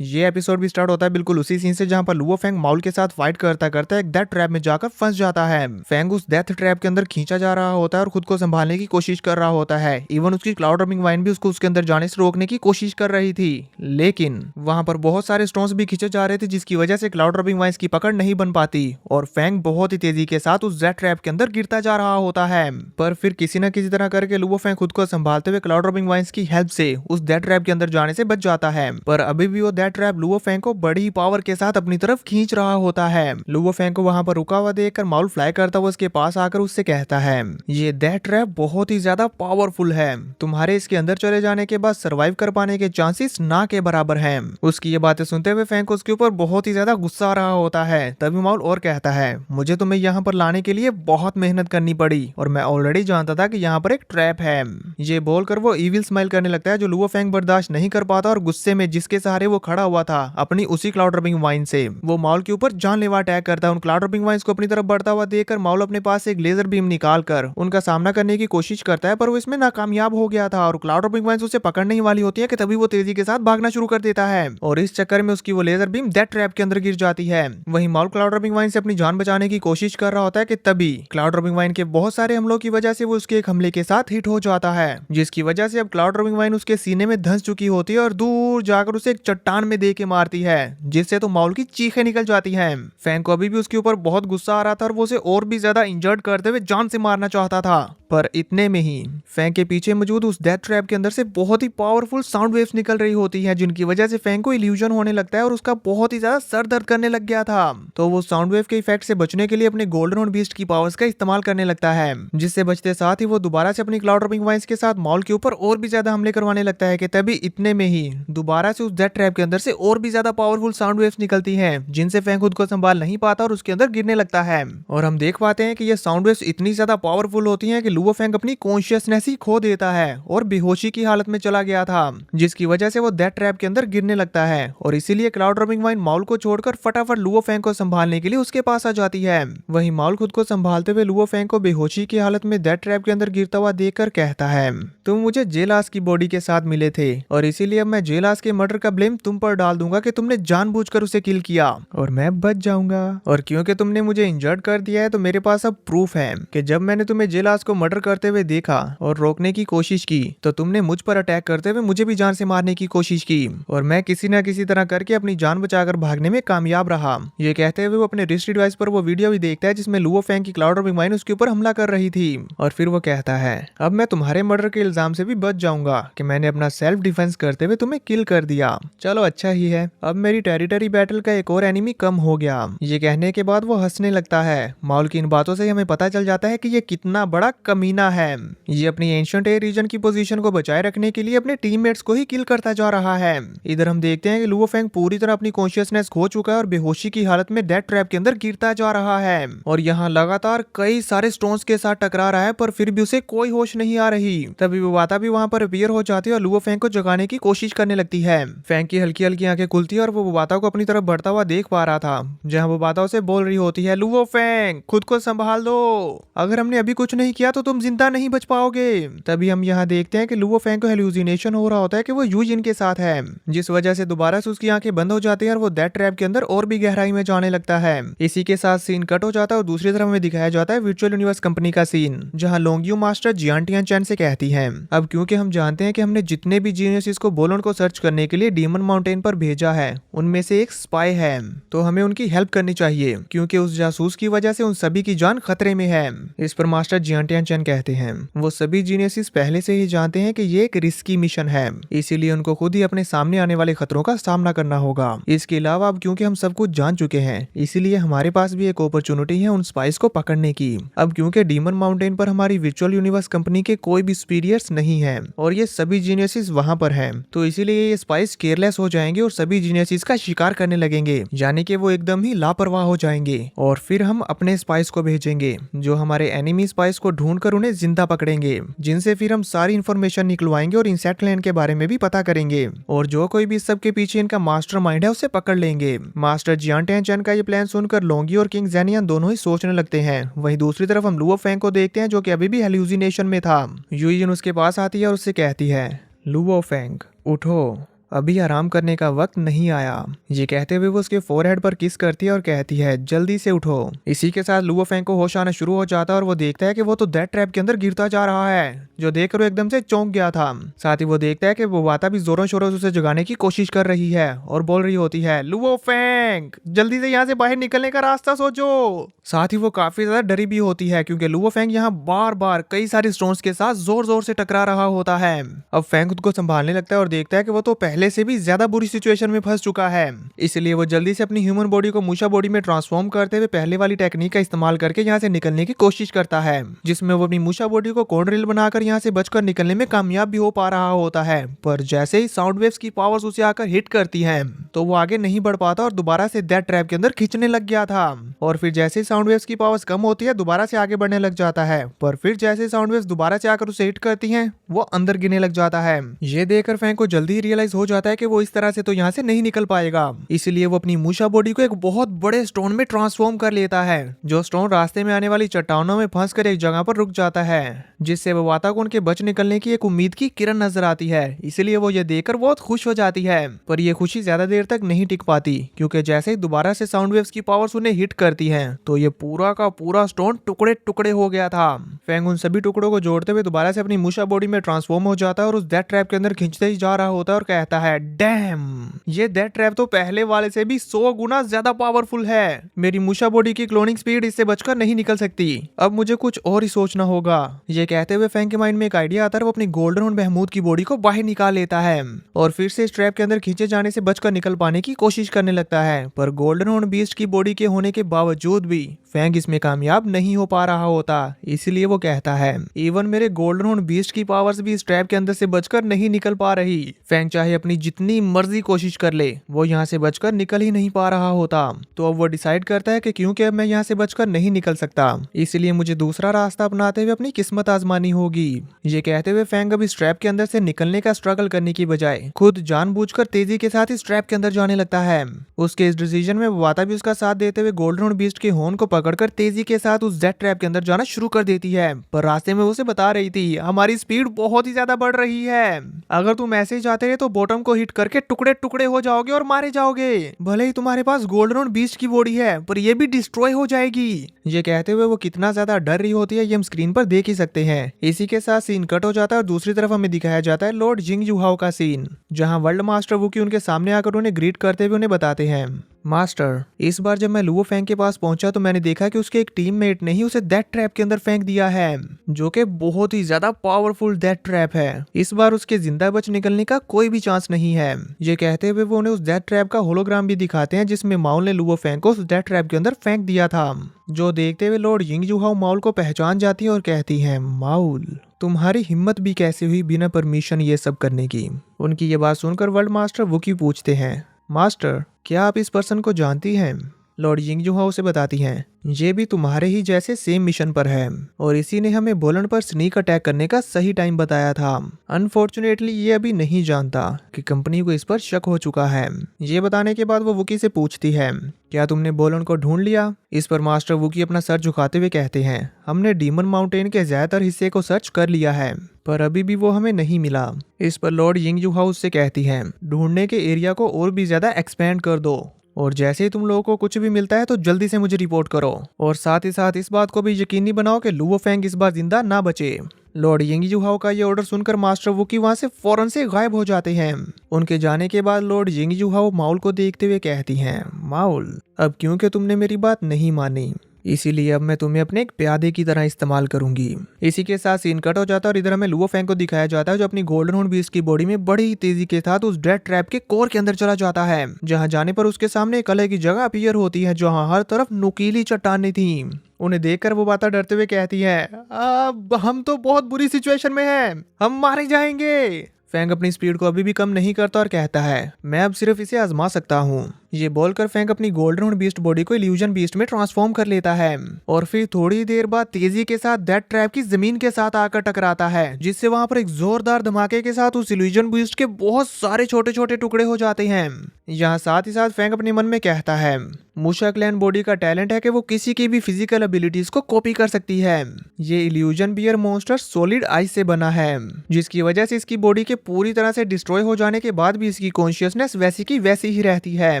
ये एपिसोड भी स्टार्ट होता है बिल्कुल उसी सीन से जहां पर लुओ फेंग माउल के साथ फाइट करता करता एक डेथ ट्रैप में जाकर फंस जाता है। फेंग उस डेथ ट्रैप के अंदर खींचा जा रहा होता है और खुद को संभालने की कोशिश कर रहा होता है। इवन उसकी क्लाउड रबिंग वाइन भी उसको उसके अंदर जाने से रोकने की कोशिश कर रही थी, लेकिन वहां पर बहुत सारे स्टोन्स भी खींचे जा रहे थे जिसकी वजह से क्लाउड रबिंग वाइन्स की पकड़ नहीं बन पाती और फेंग बहुत ही तेजी के साथ उस डेथ ट्रैप के अंदर गिरता जा रहा होता है। पर फिर किसी न किसी तरह करके लुओ फेंग खुद को संभालते हुए क्लाउड रबिंग वाइन्स की हेल्प से उस डेथ ट्रैप के अंदर जाने से बच जाता है। पर अभी भी वो डेथ ट्रैप लुओ फेंग को बड़ी पावर के साथ अपनी तरफ खींच रहा होता है। लुओ फेंग को वहां पर रुका हुआ देखकर माउल फ्लाई करता हुआ उसके पास आकर उससे कहता है, ये डेथ ट्रैप बहुत ही ज्यादा पावरफुल है, तुम्हारे इसके अंदर चले जाने के बाद सरवाइव कर पाने के चांसेस ना के बराबर हैं। उसकी ये बातें सुनते हुए फेंग को उसके ऊपर बहुत ही ज्यादा गुस्सा आ रहा होता है। तभी माउल और कहता है, मुझे तुम्हें यहाँ पर लाने के लिए बहुत मेहनत करनी पड़ी और मैं ऑलरेडी जानता था कि यहाँ पर एक ट्रैप है। ये बोलकर वो इविल स्माइल करने लगता है जो लुओ फेंग बर्दाश्त नहीं कर पाता और गुस्से में जिसके सहारे वो खड़ा हुआ था अपनी उसी क्लाउड रबिंग वाइन से वो माउल के ऊपर जानलेवा अटैक करता है। उन क्लाउड रबिंग वाइन्स को अपनी तरफ बढ़ता हुआ देखकर माउल अपने पास से एक लेजर बीम निकालकर उनका सामना करने की कोशिश करता है, पर वो इसमें नाकामयाब हो गया था और क्लाउड रबिंग वाइन्स उसे पकड़ने ही वाली होती है कि तभी वो तेजी के साथ भागना शुरू कर देता है और इस चक्कर में उसकी वो लेजर बीम डेथ ट्रैप के अंदर गिर जाती है। वहीं माउल क्लाउड रबिंग वाइन से अपनी जान बचाने की कोशिश कर रहा होता है कि तभी क्लाउड रबिंग वाइन के बहुत सारे हमलों की वजह से वो उसके एक हमले के साथ हिट हो जाता है, जिसकी वजह से अब क्लाउड रबिंग वाइन उसके सीने में धंस चुकी होती है और दूर जाकर उसे एक चट्टान में दे के मारती है, जिससे तो माउल की चीखें निकल जाती हैं। फैंग को अभी भी उसके ऊपर बहुत गुस्सा आ रहा था और वो उसे और भी ज्यादा इंजर्ड करते हुए जान से मारना चाहता था। पर इतने में ही फैंग के पीछे मौजूद उस डेथ ट्रैप के अंदर से बहुत ही पावरफुल साउंड वेव्स निकल रही होती हैं, जिनकी वजह से फैंग को इल्यूजन होने लगता है और उसका बहुत ही ज्यादा सर दर्द करने लग गया था। तो वो साउंड वेव के इफेक्ट से बचने के लिए अपने गोल्डन और बीस्ट की पावर्स का इस्तेमाल करने लगता है, जिससे बचते साथ ही वो दोबारा से अपनी क्लाउड रबिंग वाइन्स के साथ माउल के ऊपर और भी ज्यादा हमले करवाने लगता है कि तभी इतने में ही दोबारा से उस डेथ ट्रैप के अंदर से और भी ज्यादा पावरफुल साउंड वेव्स निकलती हैं, जिनसे फैंग खुद को संभाल नहीं पाता और उसके अंदर गिरने लगता है। और हम देख पाते हैं कि ये साउंड वेव्स इतनी ज्यादा पावरफुल होती हैं कि लुओ फेंग अपनी कॉन्शियसनेस ही खो देता है और बेहोशी की हालत में चला गया था, जिसकी वजह से वो डेथ ट्रैप के अंदर गिरने लगता है और इसीलिए क्लाउड रबिंग वाइन माउल को छोड़कर फटाफट लुओ फेंग को संभालने के लिए उसके पास आ जाती है। वहीं माउल खुद को संभालते हुए लुओ फेंग को बेहोशी की हालत में डेथ ट्रैप के अंदर गिरता हुआ देखकर कहता है, तुम मुझे जेलास की बॉडी के साथ मिले थे और इसीलिए अब मैं जेलास के मर्डर का ब्लेम तुम पर डाल दूंगा कि तुमने जानबूझकर उसे किल किया और मैं बच जाऊंगा। और क्योंकि तुमने मुझे इंजर्ड कर दिया है तो मेरे पास अब प्रूफ है कि जब मैंने तुम्हें जेलास को मर्डर करते हुए देखा और रोकने की कोशिश की तो तुमने मुझ पर अटैक करते हुए मुझे भी जान से मारने की कोशिश की और मैं किसी न किसी तरह करके अपनी जान बचाकर भागने में कामयाब रहा। ये कहते हुए वो अपने रिस्ट डिवाइस पर वो वीडियो भी देखता है जिसमें लुओ फेंग की क्लाउड रबिंग वाइन उसके ऊपर हमला कर रही थी और फिर वो कहता है, अब मैं तुम्हारे मर्डर के इल्जाम से भी बच जाऊंगा कि मैंने अपना सेल्फ डिफेंस करते हुए तुम्हें किल कर दिया। चलो अच्छा ही है, अब मेरी टेरिटरी बैटल का एक और एनिमी कम हो गया। ये कहने के बाद वो हंसने लगता है। माउल की इन बातों से हमें पता चल जाता है कि ये कितना बड़ा कमीना है। ये अपनी एंशिएंट एयर रीजन की पोजीशन को बचाए रखने के लिए अपने टीममेट्स को ही किल करता जा रहा है। इधर हम देखते हैं कि लुओ फेंग पूरी तरह अपनी कॉन्शियसनेस खो चुका है और बेहोशी की हालत में डेथ ट्रैप के अंदर गिरता जा रहा है और यहाँ लगातार कई सारे स्टोन्स के साथ टकरा रहा है, पर फिर भी उसे कोई होश नहीं आ रही। तभी वबाता भी वहाँ पर अपीयर हो जाती है और लुओ फेंग को जगाने की कोशिश करने लगती है। फेंग की हल्की हल्की आंखें खुलती है और वो वबाता को अपनी तरफ बढ़ता हुआ देख पा रहा था, जहाँ वबाता उसे बोल रही होती है, लुओ फेंग खुद को संभाल दो, अगर हमने अभी कुछ नहीं किया तो तुम जिंदा नहीं बच पाओगे। तभी हम यहाँ देखते हैं कि लुओ फेंग को हेलुसिनेशन हो रहा होता है कि वो यूजिन के साथ है, जिस वजह से दोबारा से उसकी आंखें बंद हो जाती हैं और वो डेथ ट्रैप के अंदर और भी गहराई में जाने लगता है। इसी के साथ सीन कट हो जाता है और दूसरी तरफ हमें दिखाया जाता है वर्चुअल यूनिवर्स कंपनी का सीन, जहां लोंगियो मास्टर जियांटियान चैन से कहती है, अब क्योंकि हम जानते हैं कि हमने जितने भी जीनियसिस को बोलन को सर्च करने के लिए डीमन माउंटेन पर भेजा है उनमें से एक स्पाई है, तो हमें उनकी हेल्प करनी चाहिए क्योंकि उस जासूस की वजह से उन सभी की जान खतरे में है। इस पर मास्टर जियांटियान चैन कहते हैं, वो सभी जीनियसिस पहले से ही जानते हैं कि ये एक रिस्की मिशन है, इसीलिए उनको खुद ही अपने सामने आने वाले खतरों का सामना करना होगा। इसके अलावा अब क्योंकि हम सब कुछ जान चुके हैं इसीलिए हमारे पास भी एक अपॉर्चुनिटी है उन स्पाइस को पकड़ने की। अब क्योंकि डीमन माउंटेन पर हमारी वर्चुअल यूनिवर्स कंपनी के कोई भी सुपीरियर्स नहीं है और ये सभी जीनियसिस वहां पर हैं, तो इसीलिए ये स्पाइस केयरलेस हो जाएंगे और सभी जीनियसिस का शिकार करने लगेंगे, यानी कि वो एकदम ही लापरवाह हो जाएंगे और फिर हम अपने स्पाइस को भेजेंगे जो हमारे एनिमी स्पाइस को ढूंढकर उन्हें जिंदा पकड़ेंगे, जिनसे फिर हम सारी इंफॉर्मेशन निकलवाएंगे और इंसेक्ट लैंड के बारे में भी पता करेंगे और जो कोई भी सब के पीछे इनका मास्टरमाइंड है उसे पकड़ लेंगे। मास्टर जियांटियान चैन का ये प्लान सुनकर लोंगी और किंग ज़ेनियन दोनों ही सोचने लगते हैं। वहीं दूसरी तरफ हम लुओ फेंग को देखते हैं जो कि अभी भी हेलुसिनेशन में था। यूजिन उसके पास आती है और उससे कहती है, लुओ फेंग उठो अभी आराम करने का वक्त नहीं आया। ये कहते हुए वो उसके फोरहेड पर किस करती है और कहती है जल्दी से उठो। इसी के साथ लुओ फेंग को होश आना शुरू हो जाता है और वो देखता है कि वो तो डेथ ट्रैप के अंदर गिरता जा रहा है, जो देखकर वो एकदम से चौंक गया था। साथ ही वो देखता है कि वो वाता भी जोरों शोरों से उसे जगाने की कोशिश कर रही है और बोल रही होती है लुओ फेंग जल्दी से यहाँ से बाहर निकलने का रास्ता सोचो। साथ ही वो काफी ज्यादा डरी भी होती है क्योंकि लुओ फेंग यहाँ बार बार कई सारे स्टोन्स के साथ जोर जोर से टकरा रहा होता है। अब फेंग खुद को संभालने लगता है और देखता है कि वो तो पहले से भी ज्यादा बुरी सिचुएशन में फंस चुका है। इसलिए वो जल्दी से अपनी ह्यूमन बॉडी को मूशा बॉडी में ट्रांसफॉर्म करते हुए पहले वाली टेक्निक का इस्तेमाल करके यहाँ से निकलने की कोशिश करता है, जिसमें वो अपनी मूशा बॉडी को कॉर्न रील बनाकर यहाँ से बचकर निकलने में कामयाब भी हो पा रहा होता है। पर जैसे ही साउंड वेव्स की पावर्स उसे आकर हिट करती हैं, तो वो आगे नहीं बढ़ पाता और दोबारा से डेथ ट्रैप के अंदर खींचने लग गया था। और फिर जैसे ही साउंड वेव्स की पावर्स कम होती है दोबारा से आगे बढ़ने लग जाता है, पर फिर जैसे साउंड वेव्स दोबारा से आकर उसे हिट करती हैं, वो अंदर गिरने लग जाता है। ये देखकर फैंग को जल्दी रियलाइज हो जाता है कि वो इस तरह से तो यहाँ से नहीं निकल पाएगा। इसलिए वो अपनी मूशा बॉडी को एक बहुत बड़े स्टोन में ट्रांसफॉर्म कर लेता है, जो स्टोन रास्ते में आने वाली चट्टानों में फंसकर एक जगह पर रुक जाता है, जिससे वो वाता को उनके बच निकलने की एक उम्मीद की किरण नजर आती है। इसलिए वो ये देखकर बहुत खुश हो जाती है, पर ये खुशी ज्यादा देर तक नहीं टिक पाती क्योंकि जैसे ही दोबारा से साउंड वेव्स की पावर्स उन्हें हिट करती हैं, तो ये पूरा का पूरा स्टोन टुकड़े टुकड़े हो गया था। फैंग उन सभी टुकड़ों को जोड़ते हुए दोबारा से अपनी मूशा बॉडी में ट्रांसफॉर्म हो जाता है और उस डेथ ट्रैप के अंदर खींचते ही जा रहा होता है और कहता है डैम, ये डेथ ट्रैप तो पहले वाले से भी 100 गुना ज्यादा पावरफुल है। मेरी मूशा बॉडी की क्लोनिंग स्पीड इससे बचकर नहीं निकल सकती। अब मुझे कुछ और ही सोचना होगा। ये कहते हुए फैंग के माइंड में एक आइडिया आता है, वो अपनी गोल्डन हॉर्न बहमूद की बॉडी को बाहर निकाल लेता है और फिर से इस ट्रैप के अंदर खींचे जाने से बचकर निकल पाने की कोशिश करने लगता है। पर गोल्डन हॉर्न बीस्ट की बॉडी के होने के बावजूद भी फैंग इसमें कामयाब नहीं हो पा रहा होता। इसलिए वो कहता है इवन मेरे गोल्डन हॉर्न बीस्ट की पावर्स भी इस ट्रैप के अंदर से बचकर नहीं निकल पा रही। फैंग चाहे अपनी जितनी मर्जी कोशिश कर ले, वो यहाँ से बचकर निकल ही नहीं पा रहा होता। तो अब वो डिसाइड करता है कि क्योंकि अब मैं यहाँ से बचकर नहीं निकल सकता, इसलिए मुझे दूसरा रास्ता अपनाते हुए अपनी किस्मत आजमानी होगी। ये कहते हुए फैंग अब इस ट्रैप के अंदर से निकलने का स्ट्रगल करने की बजाय खुद जानबूझकर तेजी के साथ इस ट्रैप के अंदर जाने लगता है। उसके इस डिसीजन में वाता भी उसका साथ देते हुए गोल्डन हॉर्न बीस्ट के हॉर्न को पकड़कर तेजी के साथ उस डेथ ट्रैप के अंदर जाना शुरू कर देती है। पर रास्ते में उसे बता रही थी हमारी स्पीड बहुत ही ज्यादा बढ़ रही है, अगर तुम ऐसे ही जाते रहे तो बॉटम को हिट करके टुकड़े टुकड़े हो जाओगे और मारे जाओगे। भले ही तुम्हारे पास गोल्डन हॉर्न बीस्ट की बॉडी है, पर ये भी डिस्ट्रॉय हो जाएगी। ये कहते हुए वो कितना ज्यादा डर रही होती है ये हम स्क्रीन पर देख ही सकते हैं। इसी के साथ सीन कट हो जाता है और दूसरी तरफ हमें दिखाया जाता है लॉर्ड जिंग जुहाओ का सीन, जहां वर्ल्ड मास्टर वुकी उनके सामने आकर उन्हें ग्रीट करते हुए उन्हें बताते हैं मास्टर, इस बार जब मैं लुओ फेंग के पास पहुंचा तो मैंने देखा कि उसके एक टीममेट ने ही उसे डेथ ट्रैप के अंदर फेंक दिया है, जो कि बहुत ही ज्यादा पावरफुल डेथ ट्रैप है। इस बार उसके जिंदा बच निकलने का कोई भी चांस नहीं है। ये कहते हुए वो उन्हें उस डेथ ट्रैप का होलोग्राम भी दिखाते हैं, जिसमें माउल ने लुओ फेंग को उस डेथ ट्रैप के अंदर फेंक दिया था। जो देखते हुए लॉर्ड यिंग जुहाओ माउल को पहचान जाती है और कहती है माउल, तुम्हारी हिम्मत भी कैसे हुई बिना परमिशन ये सब करने की। उनकी ये बात सुनकर वर्ल्ड मास्टर वुकी पूछते हैं मास्टर, क्या आप इस पर्सन को जानती हैं? लॉर्ड यिंग जुहाओ से बताती हैं ये भी तुम्हारे ही जैसे सेम मिशन पर है और इसी ने हमें बोलन पर स्नीक अटैक करने का सही टाइम बताया था। अनफॉर्चुनेटली ये अभी नहीं जानता कि कंपनी को इस पर शक हो चुका है। ये बताने के बाद वो वुकी से पूछती है क्या तुमने बोलन को ढूंढ लिया? इस पर मास्टर वुकी अपना सर झुकाते हुए कहते हैं हमने डीमन माउंटेन के ज्यादातर हिस्से को सर्च कर लिया है, पर अभी भी वो हमें नहीं मिला। इस पर लॉर्ड यिंग जुहाओ से कहती है ढूंढने के एरिया को और भी ज्यादा एक्सपेंड कर दो और जैसे ही तुम लोगों को कुछ भी मिलता है तो जल्दी से मुझे रिपोर्ट करो और साथ ही साथ इस बात को भी यकीनी बनाओ कि लुओ फेंग इस बार जिंदा ना बचे। लॉर्ड यिंग जुहाओ का ये ऑर्डर सुनकर मास्टर वुकी वहां से फौरन से गायब हो जाते हैं। उनके जाने के बाद लॉर्ड यिंग जुहाओ माउल को देखते हुए कहती हैं माउल, अब क्योंकि तुमने मेरी बात नहीं मानी, इसीलिए अब मैं तुम्हें अपने एक प्यादे की तरह इस्तेमाल करूंगी। इसी के साथ सीन कट हो जाता है और इधर हमें लुओ फेंग को दिखाया जाता है, जो अपनी गोल्डन हॉर्न बीस्ट की बॉडी में बड़ी ही तेजी के साथ उस डेथ ट्रैप के कोर के अंदर चला जाता है, जहां जाने पर उसके सामने एक अलग की जगह अपीयर होती है, जहां हर तरफ नुकीली चट्टानें थी। उन्हें देखकर वो बाता डरते हुए कहती है अब हम तो बहुत बुरी सिचुएशन में हैं, हम मारे जाएंगे। फैंग अपनी स्पीड को अभी भी कम नहीं करता और कहता है मैं अब सिर्फ इसे आजमा सकता हूँ। ये बोलकर फैंग अपनी गोल्डन बीस्ट बॉडी को इल्यूजन बीस्ट में ट्रांसफॉर्म कर लेता है और फिर थोड़ी देर बाद तेजी के साथ दैट ट्रैप की जमीन के साथ आकर टकराता है, जिससे वहां पर एक जोरदार धमाके के साथ उस इल्यूजन बीस्ट के बहुत सारे छोटे छोटे टुकड़े हो जाते हैं। यहाँ साथ ही साथ फैंग अपने मन में कहता है मूशा क्लैन बॉडी का टैलेंट है कि वो किसी की भी फिजिकल एबिलिटीज को कॉपी कर सकती है। ये illusion bear monster solid ice से बना है, जिसकी वजह से इसकी बॉडी के पूरी तरह से डिस्ट्रॉय हो जाने के बाद भी इसकी कॉन्शियसनेस वैसी की वैसी ही रहती है।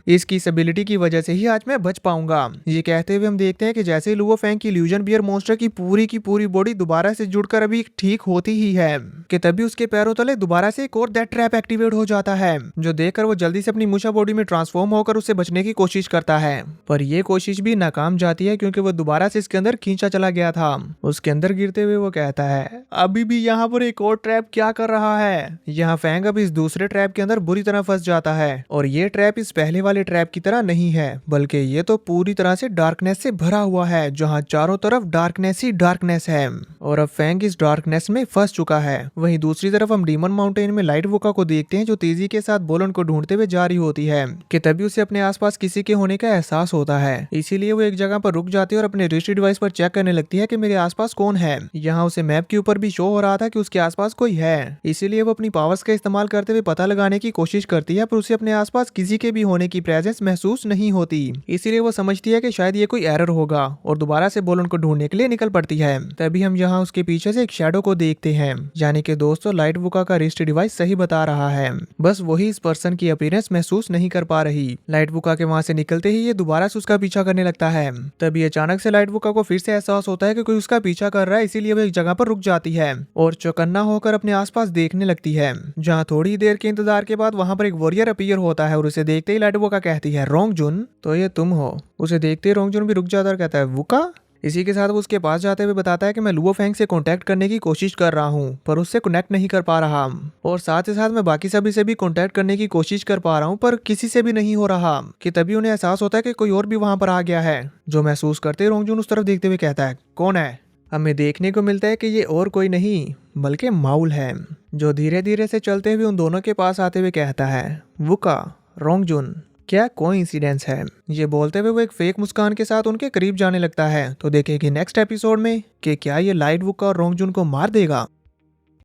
इसकी इस एबिलिटी की वजह से ही आज मैं बच पाऊंगा। ये कहते हुए हम देखते हैं कि जैसे लुओ फैंग की इल्यूजन बियर मॉन्स्टर की पूरी बॉडी दोबारा से जुड़कर अभी ठीक होती ही है कि तभी उसके पैरों तले दोबारा से एक और दैट ट्रैप एक्टिवेट हो जाता है, जो देखकर वो जल्दी से अपनी मूशा बॉडी में ट्रांसफॉर्म होकर उससे बचने की कोशिश करता है। पर यह कोशिश भी नाकाम जाती है क्योंकि वो दोबारा से इसके अंदर खींचा चला गया था। उसके अंदर गिरते हुए वो कहता है अभी भी यहाँ पर एक और ट्रैप क्या कर रहा है। यहाँ फैंग अब इस दूसरे ट्रैप के अंदर बुरी तरह फंस जाता है और ये ट्रैप इस पहले वाले ट्रैप की तरह नहीं है, बल्कि ये तो पूरी तरह से डार्कनेस से भरा हुआ है, जहाँ चारों तरफ डार्कनेस ही डार्कनेस है और अब फैंग इस डार्कनेस में फंस चुका है। वहीं दूसरी तरफ हम डीमन माउंटेन में लाइट वोका को देखते हैं, जो तेजी के साथ बोलन को ढूंढते हुए जा रही होती है कि तभी उसे अपने आसपास किसी के होने का एहसास होता है। इसीलिए वो एक जगह पर रुक जाती है और अपने रिस्ट डिवाइस पर चेक करने लगती है कि मेरे आसपास कौन है। यहाँ उसे मैप के ऊपर भी शो हो रहा था कि उसके आसपास कोई है, इसीलिए वो अपनी पावर्स का इस्तेमाल करते हुए पता लगाने की कोशिश करती है, पर उसे अपने आसपास किसी के भी होने की प्रेजेंस महसूस नहीं होती। इसीलिए वो समझती है कि शायद ये कोई एरर होगा और दोबारा से बोलन को ढूंढने के लिए निकल पड़ती है। तभी हम यहाँ उसके पीछे से एक शैडो को देखते हैं, यानी कि दोस्तों लाइट वोका का रिस्ट डिवाइस सही बता रहा है, बस वही इस पर्सन की अपीयरेंस महसूस नहीं कर पा रही। लाइट वोका के वहां से निकलते ही ये दोबारा से उसका पीछा करने लगता है। तभी अचानक से लाइट वोका को फिर से एहसास होता है कि कोई उसका पीछा कर रहा है, इसीलिए वो एक जगह पर रुक जाती है और चौकन्ना होकर अपने आसपास देखने लगती है। जहाँ थोड़ी देर के इंतजार के बाद वहां पर एक वॉरियर अपीयर होता है और उसे देखते ही लाइट वोका कहती है रोंगजुन, तो ये तुम हो। उसे देखते ही रोंगजुन भी रुक जाता है और कहता है वोका। इसी के साथ वो उसके पास जाते हुए बताता है कि मैं लुओ फैंग से कांटेक्ट करने की कोशिश कर रहा हूँ, पर उससे कनेक्ट नहीं कर पा रहा और साथ ही साथ मैं बाकी सभी से भी कांटेक्ट करने की कोशिश कर पा रहा हूँ, पर किसी से भी नहीं हो रहा। कि तभी उन्हें एहसास होता है कि कोई और भी वहां पर आ गया है। जो महसूस करते रोंगजुन उस तरफ देखते हुए कहता है कौन है। हमें देखने को मिलता है कि ये और कोई नहीं बल्कि माउल है, जो धीरे धीरे से चलते हुए उन दोनों के पास आते हुए कहता है वुका, रोंगजुन, क्या कोइंसिडेंस है। ये बोलते हुए वो एक फेक मुस्कान के साथ उनके करीब जाने लगता है। तो देखेंगे नेक्स्ट एपिसोड में कि क्या ये लाइट वुका और रोंगजुन को मार देगा।